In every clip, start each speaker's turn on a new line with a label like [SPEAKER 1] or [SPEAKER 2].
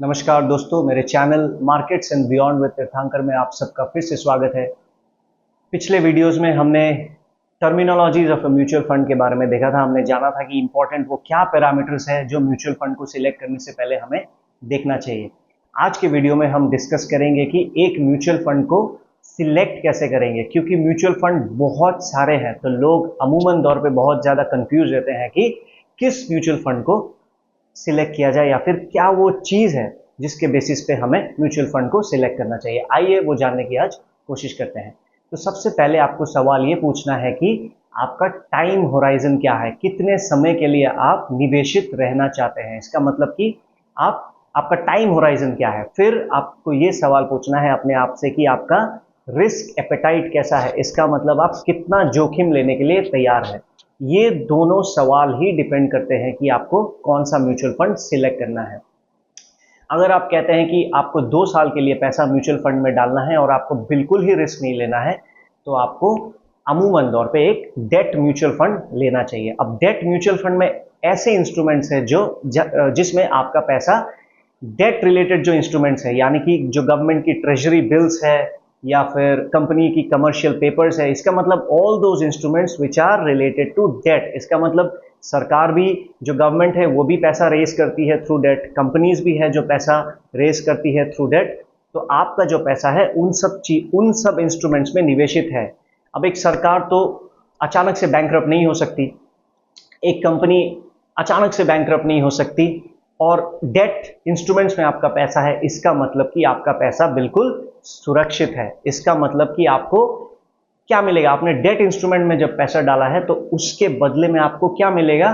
[SPEAKER 1] नमस्कार दोस्तों, मेरे channel markets and beyond with तीर्थंकर में आप सबका फिर से स्वागत है। पिछले वीडियोस में हमने terminologies of a mutual fund के बारे में देखा था। हमने जाना था कि इंपॉर्टेंट वो क्या पैरामीटर्स है जो म्यूचुअल फंड को सिलेक्ट करने से पहले हमें देखना चाहिए। आज के वीडियो में हम डिस्कस करेंगे कि एक म्यूचुअल फंड को सिलेक्ट कैसे करेंगे, क्योंकि म्यूचुअल फंड बहुत सारे हैं तो लोग अमूमन तौर पे बहुत ज़्यादा कंफ्यूज रहते हैं कि किस म्यूचुअल फंड को सिलेक्ट किया जाए या फिर क्या वो चीज़ है जिसके बेसिस पे हमें म्यूचुअल फंड को सिलेक्ट करना चाहिए। आइए वो जानने की आज कोशिश करते हैं। तो सबसे पहले आपको सवाल ये पूछना है कि आपका टाइम होराइजन क्या है, कितने समय के लिए आप निवेशित रहना चाहते हैं। इसका मतलब कि आपका टाइम होराइजन क्या है। फिर आपको ये सवाल पूछना है अपने आप से कि आपका रिस्क एपेटाइट कैसा है। इसका मतलब आप कितना जोखिम लेने के लिए तैयार है। ये दोनों सवाल ही डिपेंड करते हैं कि आपको कौन सा म्यूचुअल फंड सिलेक्ट करना है। अगर आप कहते हैं कि आपको 2 साल के लिए पैसा म्यूचुअल फंड में डालना है और आपको बिल्कुल ही रिस्क नहीं लेना है, तो आपको अमूमन तौर पे एक डेट म्यूचुअल फंड लेना चाहिए। अब डेट म्यूचुअल फंड में ऐसे इंस्ट्रूमेंट्स हैं जिसमें आपका पैसा डेट रिलेटेड जो इंस्ट्रूमेंट्स है, यानी कि जो गवर्नमेंट की ट्रेजरी बिल्स है या फिर कंपनी की कमर्शियल पेपर्स है, इसका मतलब all those instruments which are related to debt. इसका मतलब सरकार भी, जो गवर्नमेंट है वो भी पैसा रेज करती है थ्रू डेट, कंपनीज भी है जो पैसा रेज करती है थ्रू डेट। तो आपका जो पैसा है उन सब इंस्ट्रूमेंट्स में निवेशित है। अब एक सरकार तो अचानक से बैंकरप्ट नहीं हो सकती, एक कंपनी अचानक से बैंकरप्ट नहीं हो सकती, और डेट इंस्ट्रूमेंट्स में आपका पैसा है, इसका मतलब कि आपका पैसा बिल्कुल सुरक्षित है। इसका मतलब कि आपको क्या मिलेगा, आपने डेट इंस्ट्रूमेंट में जब पैसा डाला है तो उसके बदले में आपको क्या मिलेगा।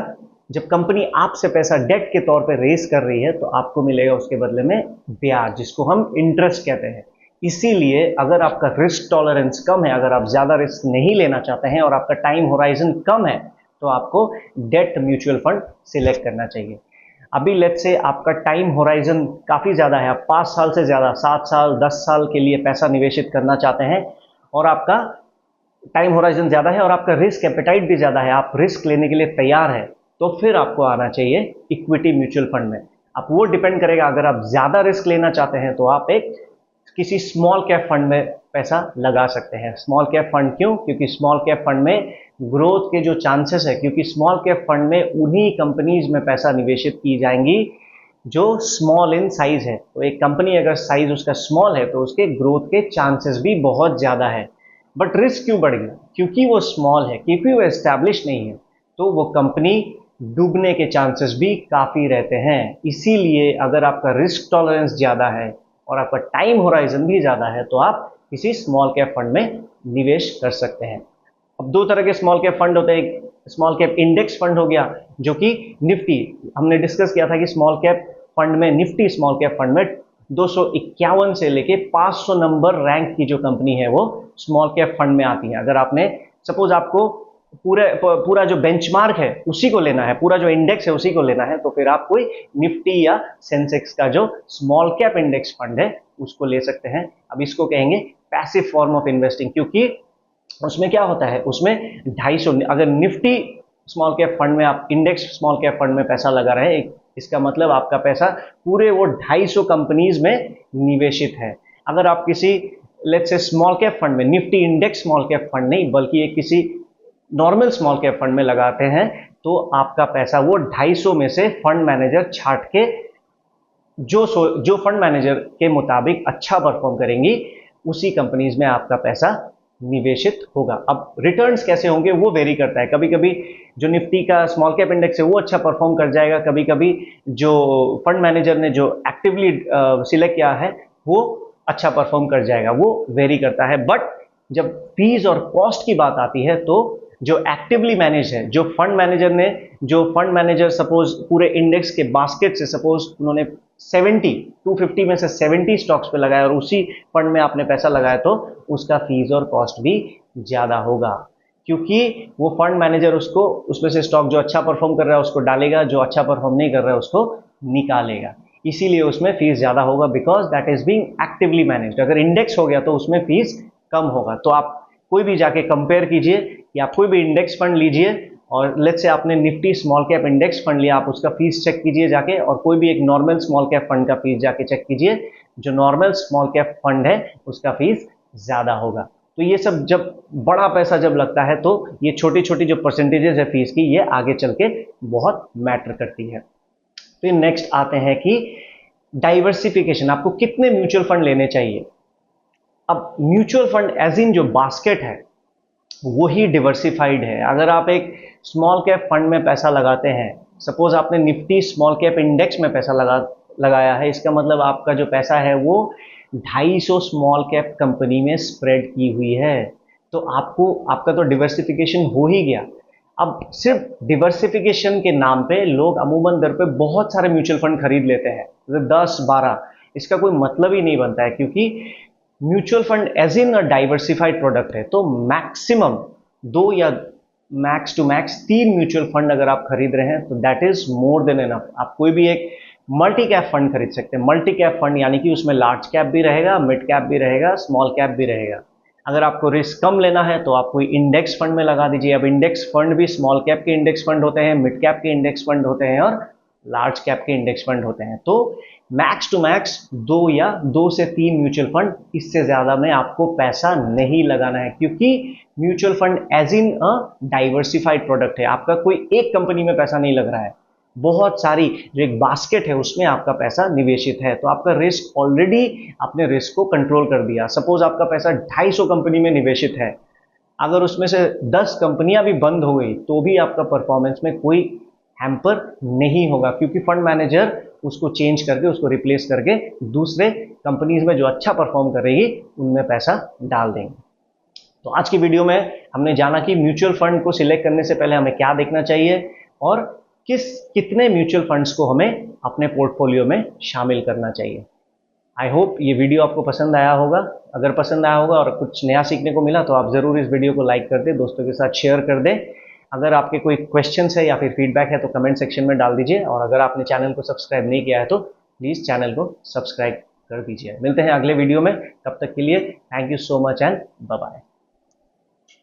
[SPEAKER 1] जब कंपनी आपसे पैसा डेट के तौर पे रेज कर रही है तो आपको मिलेगा उसके बदले में ब्याज, जिसको हम इंटरेस्ट कहते हैं। इसीलिए अगर आपका रिस्क टॉलरेंस कम है, अगर आप ज्यादा रिस्क नहीं लेना चाहते हैं और आपका टाइम होराइजन कम है, तो आपको डेट म्यूचुअल फंड सिलेक्ट करना चाहिए। अभी लेट्स से आपका टाइम होराइजन काफ़ी ज़्यादा है, आप 5 साल से ज़्यादा, 7 साल 10 साल के लिए पैसा निवेशित करना चाहते हैं और आपका टाइम होराइजन ज़्यादा है और आपका रिस्क एपेटाइट भी ज़्यादा है, आप रिस्क लेने के लिए तैयार है, तो फिर आपको आना चाहिए इक्विटी म्यूचुअल फंड में। अब वो डिपेंड करेगा, अगर आप ज़्यादा रिस्क लेना चाहते हैं तो आप एक किसी स्मॉल कैप फंड में पैसा लगा सकते हैं। स्मॉल कैप फंड क्यों? क्योंकि स्मॉल कैप फंड में ग्रोथ के जो चांसेस है, क्योंकि स्मॉल कैप फंड में उन्हीं कंपनीज में पैसा निवेशित की जाएंगी जो स्मॉल इन साइज है। तो एक कंपनी अगर साइज उसका स्मॉल है तो उसके ग्रोथ के चांसेस भी बहुत ज़्यादा है। बट रिस्क क्यों बढ़ गया? क्योंकि वो स्मॉल है, क्योंकि वो एस्टैब्लिश नहीं है, तो वो कंपनी डूबने के चांसेस भी काफ़ी रहते हैं। इसीलिए अगर आपका रिस्क टॉलरेंस ज़्यादा है और आपका टाइम होराइजन भी ज़्यादा है तो आप किसी स्मॉल कैप फंड में निवेश कर सकते हैं। अब 2 तरह के स्मॉल कैप फंड होते हैं। एक स्मॉल कैप इंडेक्स फंड हो गया, जो कि निफ्टी, हमने डिस्कस किया था कि स्मॉल कैप फंड में, निफ्टी स्मॉल कैप फंड में 251 से लेके 500 नंबर रैंक की जो कंपनी है वो स्मॉल कैप फंड में आती है। अगर आपने सपोज आपको पूरा जो बेंचमार्क है उसी को लेना है, पूरा जो इंडेक्स है उसी को लेना है, तो फिर आप कोई निफ्टी या सेंसेक्स का जो स्मॉल कैप इंडेक्स फंड है उसको ले सकते हैं। अब इसको कहेंगे पैसिव फॉर्म ऑफ इन्वेस्टिंग, क्योंकि उसमें क्या होता है, उसमें 250, अगर निफ्टी स्मॉल कैप फंड में आप इंडेक्स स्मॉल कैप फंड में पैसा लगा रहे हैं, इसका मतलब आपका पैसा पूरे वो 250 कंपनीज में निवेशित है। अगर आप किसी लेट्स से स्मॉल कैप फंड में, Nifty index small cap fund नहीं बल्कि एक किसी नॉर्मल स्मॉल कैप फंड में लगाते हैं, तो आपका पैसा वो 250 में से फंड मैनेजर छांट के जो फंड मैनेजर के मुताबिक अच्छा परफॉर्म करेंगी उसी कंपनीज में आपका पैसा निवेशित होगा। अब रिटर्न्स कैसे होंगे वो वेरी करता है। कभी कभी जो निफ्टी का स्मॉल कैप इंडेक्स है वो अच्छा परफॉर्म कर जाएगा, कभी कभी जो फंड मैनेजर ने जो एक्टिवली सिलेक्ट किया है वो अच्छा परफॉर्म कर जाएगा, वो वेरी करता है। बट जब फीस और कॉस्ट की बात आती है तो जो एक्टिवली मैनेज है, जो फंड मैनेजर सपोज पूरे इंडेक्स के बास्केट से सपोज उन्होंने 250 में से 70 स्टॉक्स पे लगाया और उसी फंड में आपने पैसा लगाया, तो उसका फीस और कॉस्ट भी ज़्यादा होगा, क्योंकि वो फंड मैनेजर उसमें से स्टॉक जो अच्छा परफॉर्म कर रहा है उसको डालेगा, जो अच्छा परफॉर्म नहीं कर रहा है उसको निकालेगा। इसीलिए उसमें फीस ज़्यादा होगा, because that is being actively managed. अगर इंडेक्स हो गया तो उसमें फीस कम होगा। तो आप कोई भी जाके कंपेयर कीजिए या कोई भी इंडेक्स फंड लीजिए और लेट्स से आपने Nifty small cap index fund लिया, आप उसका फीस चेक कीजिए जाके, और कोई भी एक नॉर्मल स्मॉल कैप फंड का फीस जाके चेक कीजिए, जो नॉर्मल स्मॉल कैप फंड है उसका फीस ज़्यादा होगा। तो ये सब जब बड़ा पैसा जब लगता है तो ये छोटी छोटी जो परसेंटेजेस है फीस की, ये आगे चल के बहुत मैटर करती है। फिर नेक्स्ट आते हैं कि डाइवर्सिफिकेशन, आपको कितने म्यूचुअल फंड लेने चाहिए। अब म्यूचुअल फंड एज इन जो बास्केट है वही डिवर्सिफाइड है। अगर आप एक स्मॉल कैप फंड में पैसा लगाते हैं, सपोज आपने निफ्टी स्मॉल कैप इंडेक्स में पैसा लगाया है, इसका मतलब आपका जो पैसा है वो 250 स्मॉल कैप कंपनी में स्प्रेड की हुई है, तो आपका तो डिवर्सिफिकेशन हो ही गया। अब सिर्फ डिवर्सिफिकेशन के नाम पे लोग अमूमन दर पे बहुत सारे म्यूचुअल फंड खरीद लेते हैं, 10-12, इसका कोई मतलब ही नहीं बनता है, क्योंकि mutual fund as in a diversified product है, तो मैक्सिमम 2 या max two max 3 mutual fund अगर आप खरीद रहे हैं तो that is more than enough. आप कोई भी एक मल्टी कैप फंड खरीद सकते हैं। मल्टी कैप फंड यानी कि उसमें लार्ज कैप भी रहेगा, मिड कैप भी रहेगा, स्मॉल कैप भी रहेगा। अगर आपको रिस्क कम लेना है तो आप कोई इंडेक्स फंड में लगा दीजिए। अब इंडेक्स फंड भी स्मॉल कैप के इंडेक्स फंड होते हैं, मिड कैप के इंडेक्स फंड होते हैं और लार्ज कैप के इंडेक्स फंड होते हैं। तो मैक्स टू मैक्स 2 या 2 से 3 म्यूचुअल फंड, इससे ज्यादा में आपको पैसा नहीं लगाना है, क्योंकि mutual fund as in a diversified product है। आपका कोई एक कंपनी में पैसा नहीं लग रहा है, बहुत सारी जो एक बास्केट है उसमें आपका पैसा निवेशित है, तो आपका रिस्क ऑलरेडी, अपने रिस्क को कंट्रोल कर दिया। सपोज आपका पैसा 250 कंपनी में निवेशित है, अगर उसमें से 10 कंपनियां भी बंद हो गई तो भी आपका परफॉर्मेंस में कोई हैम्पर नहीं होगा, क्योंकि फंड मैनेजर उसको चेंज करके, उसको रिप्लेस करके दूसरे कंपनीज में जो अच्छा परफॉर्म करेगी उनमें पैसा डाल देंगे। तो आज की वीडियो में हमने जाना कि म्यूचुअल फंड को सिलेक्ट करने से पहले हमें क्या देखना चाहिए और कितने म्यूचुअल फंड्स को हमें अपने पोर्टफोलियो में शामिल करना चाहिए। आई होप ये वीडियो आपको पसंद आया होगा। अगर पसंद आया होगा और कुछ नया सीखने को मिला तो आप ज़रूर इस वीडियो को लाइक कर दें, दोस्तों के साथ शेयर कर दें। अगर आपके कोई क्वेश्चंस है या फिर फीडबैक है तो कमेंट सेक्शन में डाल दीजिए, और अगर आपने चैनल को सब्सक्राइब नहीं किया है तो प्लीज़ चैनल को सब्सक्राइब कर दीजिए। मिलते हैं अगले वीडियो में, तब तक के लिए thank you so much and bye bye.